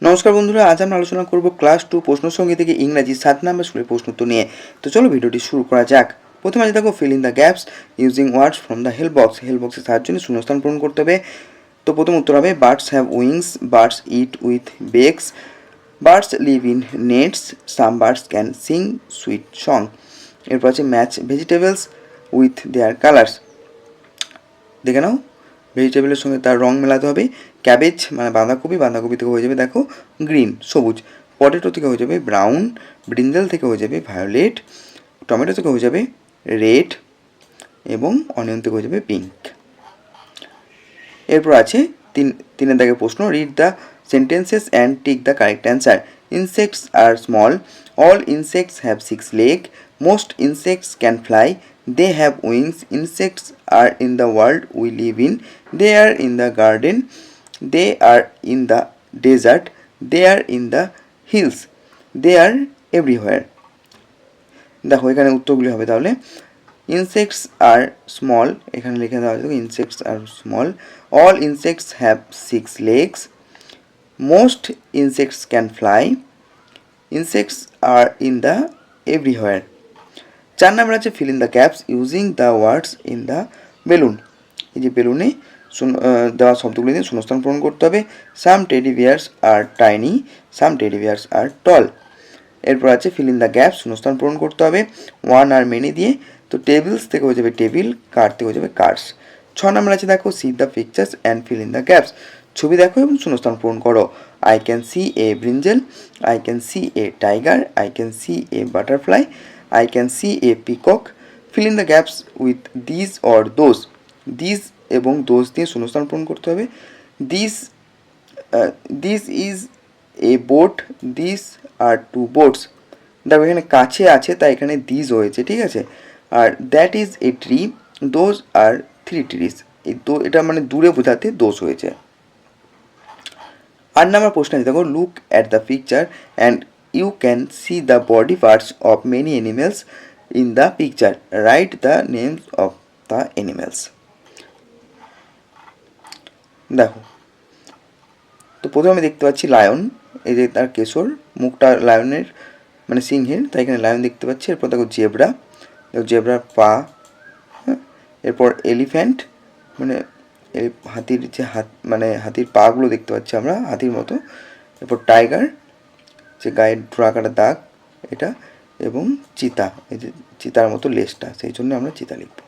নমস্কার বন্ধুরা, আজ আমরা আলোচনা করব ক্লাস 2 প্রশ্নসঙ্গী থেকে ইংরাজি 7 নম্বর স্কুলের প্রশ্নোত্তর নিয়ে। তো চলো ভিডিওটি শুরু করা যাক। প্রথমে আছে দেখো fill in the gaps using words from the help box. Help বক্সের সাহায্যে শূন্যস্থান পূরণ করতে হবে। তো প্রথম উত্তর হবে birds have wings, birds it with bakes, birds live in নেটস, some birds can sing sweet song. এরপর আছে match vegetables with their colours. দেখে নাও, ভেজিটেবলের সঙ্গে তার রং মেলাতে হবে। ক্যাবেজ মানে বাঁধাকপি, বাঁধাকপি থেকে হয়ে যাবে দেখো গ্রিন সবুজ, পটেটো থেকে হয়ে যাবে ব্রাউন, ব্রিঞ্জাল থেকে হয়ে যাবে ভায়োলেট, টমেটো থেকে হয়ে যাবে রেড এবং অনিয়ন থেকে হয়ে যাবে পিঙ্ক। এরপর আছে তিনের দাগের প্রশ্ন, read the sentences and tick the correct answer. Insects R small, all insects have 6 legs, most insects can fly, they have wings, insects are in the world we live in, they are in the garden, they are in the desert, they are in the hills, they are everywhere. দেখো এখানে উত্তরগুলি হবে তাহলে insects আর small, এখানে লিখে দেওয়া আছে insects R small, all insects have 6 legs, most insects can fly, insects are in the everywhere. 4 নম্বর আছে fill in the gaps using the words in the balloon. এই যে বেলুনে দেওয়া শব্দগুলি দিয়ে শূন্যস্থান পূরণ করতে হবে। সাম টেডি বিয়ার্স আর টাইনি, সাম টেডি বিয়ার্স আর টল। এরপর আছে ফিল ইন দ্য গ্যাপস, শূন্যস্থান পূরণ করতে হবে ওয়ান আর মেনি দিয়ে। তো টেবিলস থেকে হয়ে যাবে টেবিল, কার থেকে হয়ে যাবে কার্স। 6 নম্বর আছে দেখো C the pictures and fill in the gaps. ছবি দেখো এবং শূন্যস্থান পূরণ করো। I can see A brinjal, I can see a tiger, I can see A butterfly, I can see a peacock. Fill in the gaps with these or those. These এবং those দিয়ে শূন্যস্থান পূরণ করতে হবে। This is a boat, these are 2 boats. দেখো এখানে কাছে আছে তাই এখানে these হয়েছে, ঠিক আছে। আর that is a tree, those are 3 trees. এটা মানে দূরে বোঝাতে দোষ হয়েছে। 8 নম্বর প্রশ্ন আছে দেখো look at the picture and you can see the body parts of many animals in the picture. Write the names of the animals. দেখো তো প্রথমে আমি দেখতে পাচ্ছি লায়ন, এই যে তার কেশর, মুখটা লায়নের মানে সিংহের, তাই এখানে লায়ন দেখতে পাচ্ছি। এরপর দেখো জেব্রা, দেখো জেব্রার পা, এরপর এলিফ্যান্ট মানে হাতির যে মানে হাতির পাগুলো দেখতে পাচ্ছি আমরা হাতির মতো। এরপর টাইগার, যে গায়ের ডোরাকাটা দাগ এটা, এবং চিতা, এই যে চিতার মতো লেজটা, সেই জন্য আমরা চিতা লিখব।